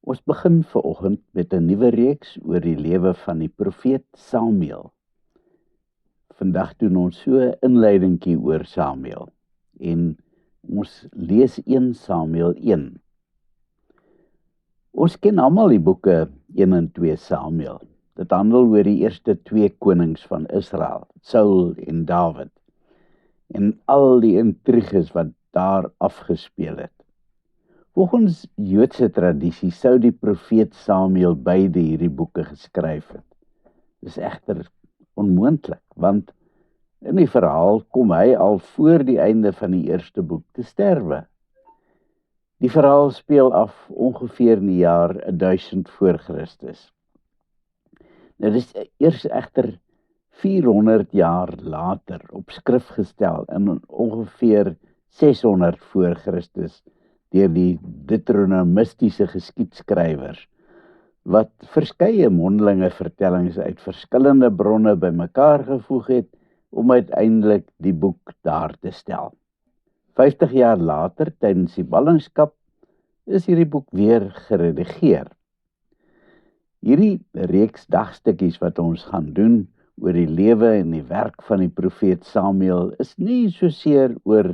Ons begin vanoggend met 'n nuwe reeks oor die lewe van die profeet Samuel. Vandag doen ons so 'n inleidingkie oor Samuel en ons lees 1 Samuel 1. Ons ken almal die boeke 1 en 2 Samuel. Dit handel oor die eerste 2 konings van Israel, Saul en Dawid, en al die intriges wat daar afgespeel het. Volgens Joodse tradisie sou die profeet Samuel beide hierdie boeke geskryf het. Dis egter onmoontlik, want in die verhaal kom hy al voor die einde van die eerste boek te sterwe. Die verhaal speel af ongeveer in die jaar 1000 voor Christus. Dit is eers egter 400 jaar later op skrif gestel in ongeveer 600 voor Christus deur die Deuteronomistiese geskiedskrywers, wat verskeie mondelinge vertellings uit verskillende bronne bymekaar gevoeg het om uiteindelik die boek daar te stel. 50 jaar later, tydens die ballingskap, is hierdie boek weer geredigeer. Hierdie reeks dagstukkies wat ons gaan doen oor die lewe en die werk van die profeet Samuel is nie soseer oor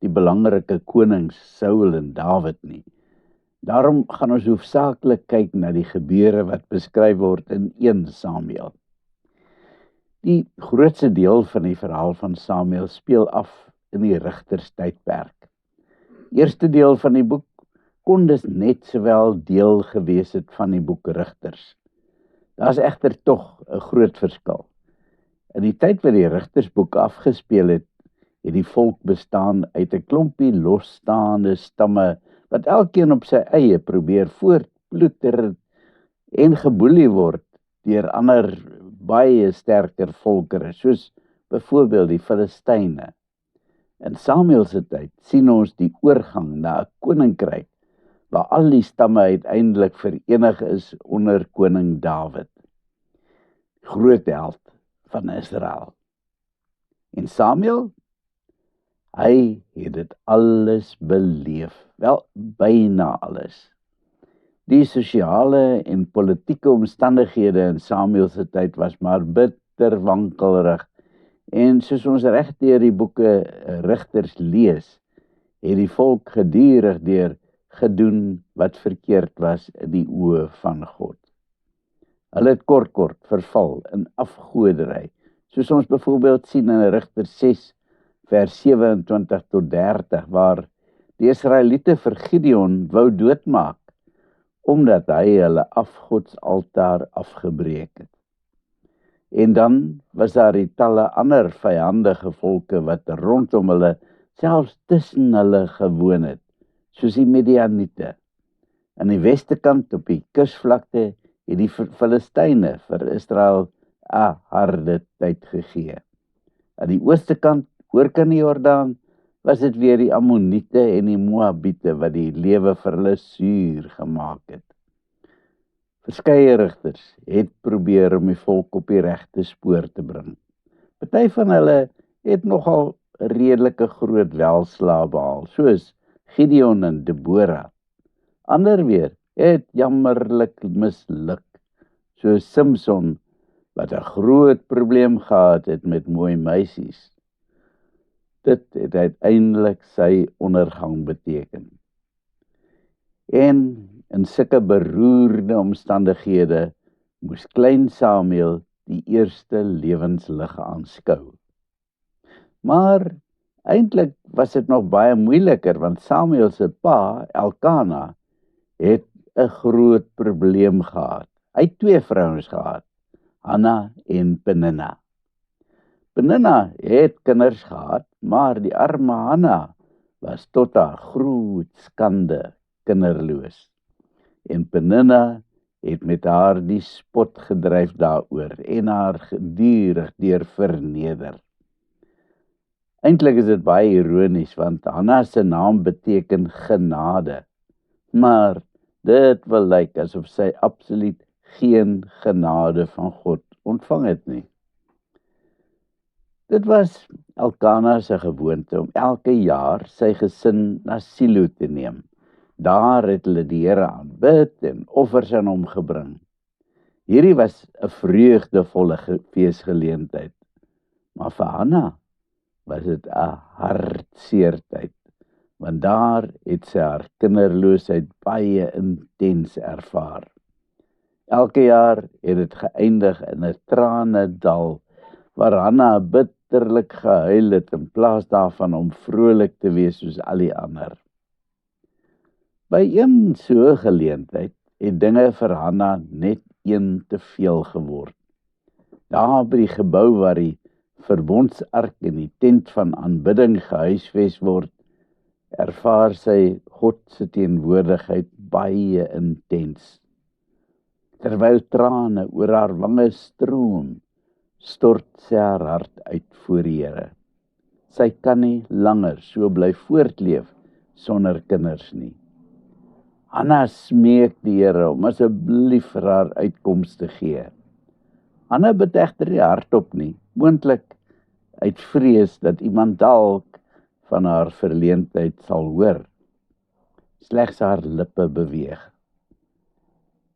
die belangrike konings Saul en Dawid nie. Daarom gaan ons hoofsaaklik kyk na die gebeure wat beskryf word in 1 Samuel. Die grootste deel van die verhaal van Samuel speel af in die rigterstydperk. Eerste deel van die boek kon dus net sowel deel gewees het van die boek Rigters. Daar is egter tog 'n groot verskil. In die tyd wat die Rigtersboek afgespeel het, het die volk bestaan uit 'n klompie losstaande stamme wat elkeen op sy eie probeer voortploeter en geboelie word deur ander baie sterker volkere, soos byvoorbeeld die Filistyne. In Samuel se tyd sien ons die oorgang na 'n koninkryk waar al die stamme uiteindelik verenig is onder koning Dawid, groot held van Israel. En Samuel, hy het dit alles beleef, wel byna alles. Die sosiale en politieke omstandighede in Samuel se tyd was maar bitter wankelrig, en soos ons reg deur die boeke Rigters lees, het die volk gedurig deur gedoen wat verkeerd was in die oë van God. Hulle het kort verval in afgoderry, soos ons byvoorbeeld sien in Rigters 6 vers 27 tot 30, waar die Israeliete vir Gideon wou doodmaak, omdat hy hulle afgodsaltaar afgebreek het. En dan was daar die talle ander vyandige volke wat rondom hulle, selfs tussen hulle gewoon het, soos die Midianiete. Aan die weste kant op die kusvlakte het die Filistyne vir Israel 'n harde tyd gegee. Aan die ooste kant, oorkant die Jordaan, was dit weer die Ammoniete en die Moabiete wat die lewe vir hulle suur gemaak het. Verskeie rigters het probeer om die volk op die regte spoor te bring. Party van hulle het nogal redelike groot welslae behaal, soos Gideon en Deborah. Ander weer het jammerlik misluk, soos Samson, wat 'n groot probleem gehad het met mooi meisies. Dit het uiteindelik sy ondergang beteken. En in sulke beroerde omstandighede moes klein Samuel die eerste lewenslig aanskou. Maar eintlik was dit nog baie moeiliker, want Samuel se pa, Elkana, het 'n groot probleem gehad. Hy het 2 vrouens gehad, Hanna en Peninna. Peninna het kinders gehad, maar die arme Hanna was tot haar groot skande kinderloos. En Peninna het met haar die spot gedryf daaroor en haar gedurig deur verneder. Eintlik is dit baie ironies, want Hanna se naam beteken genade, maar dit wil lyk asof sy absoluut geen genade van God ontvang het nie. Dit was Elkana se gewoonte om elke jaar sy gesin na Silo te neem, Daar het hulle die Here aanbid en offers aan hom gebring. Hierdie was 'n vreugdevolle feesgeleentheid, maar vir Hanna was dit 'n hartseer tyd, want daar het sy haar kinderloosheid baie intens ervaar. Elke jaar het dit geëindig in 'n tranedal, waar Hanna bitterlik gehuil het in plaas daarvan om vrolik te wees soos al die ander. By een so geleentheid het dinge vir Hanna net een te veel geword. Daar by die gebou waar die verbondsark en die tent van aanbidding gehuisves word, ervaar sy God se teenwoordigheid baie intens. Terwyl trane oor haar wange stroom, stort sy haar hart uit voor die Here. Sy kan nie langer so bly voortleef sonder kinders nie. Hanna smeek die Here om asseblief vir haar uitkoms te gee. Hanna bid egter nie hardop nie, moontlik uit vrees dat iemand dalk van haar verleentheid sal hoor. Slegs haar lippe beweeg.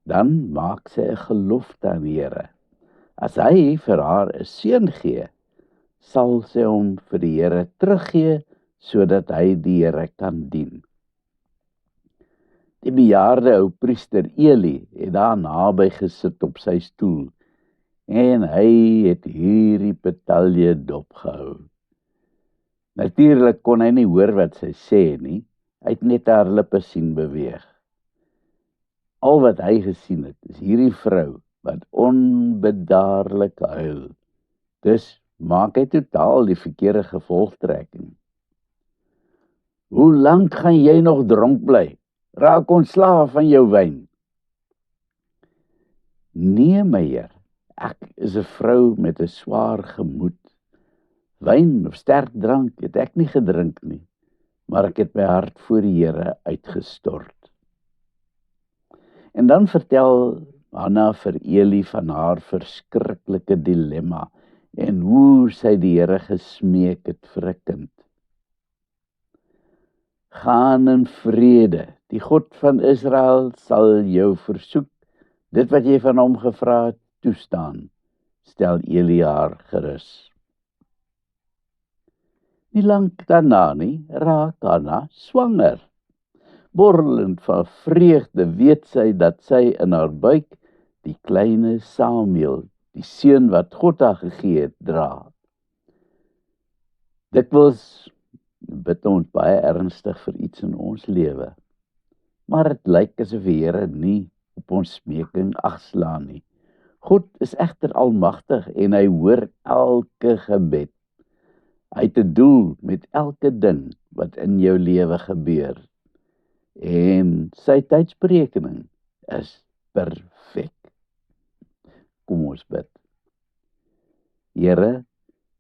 Dan maak sy 'n gelofte aan die Here. As hy vir haar 'n seun gee, sal sy hom vir die Here teruggee, sodat hy die Here kan dien. Die bejaarde ou priester Eli het daar naby gesit op sy stoel, en hy het hierdie petalje dopgehou. Natuurlik kon hy nie hoor wat sy sê nie, hy het net haar lippe sien beweeg. Al wat hy gesien het, is hierdie vrou wat onbedaarlik huil. Dus maak hy totaal die verkeerde gevolgtrekking. Hoe lank gaan jy nog dronk bly? Raak ontslaaf van jou wyn. Nee, meneer, ek is 'n vrou met 'n swaar gemoed. Wyn of sterk drank het ek nie gedrink nie, maar ek het my hart voor die Here uitgestort. En dan vertel Hanna vir Eli van haar verskriklike dilemma en hoe sy die Here gesmeek het vir 'n kind. Gaan in vrede, die God van Israel sal jou versoek, dit wat jy van hom gevra het, toestaan, stel Eli haar gerus. Nie lank daarna nie, raak Hanna swanger. Borrelend van vreugde weet sy dat sy in haar buik die kleine Samuel, die seun wat God haar gegee het, dra. Dikwels bid ons baie ernstig vir iets in ons lewe, maar dit lyk asof die Here nie op ons smeking agslaan nie. God is egter almagtig en hy hoor elke gebed. Hy het 'n doel met elke ding wat in jou lewe gebeur. En sy tydsberekening is perfek. Kom ons bid. Here,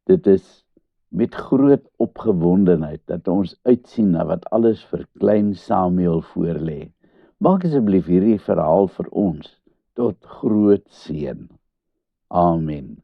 dit is met groot opgewondenheid dat ons uitsien na wat alles vir klein Samuel voorlê. Maak asseblief hierdie verhaal vir ons tot groot seën. Amen.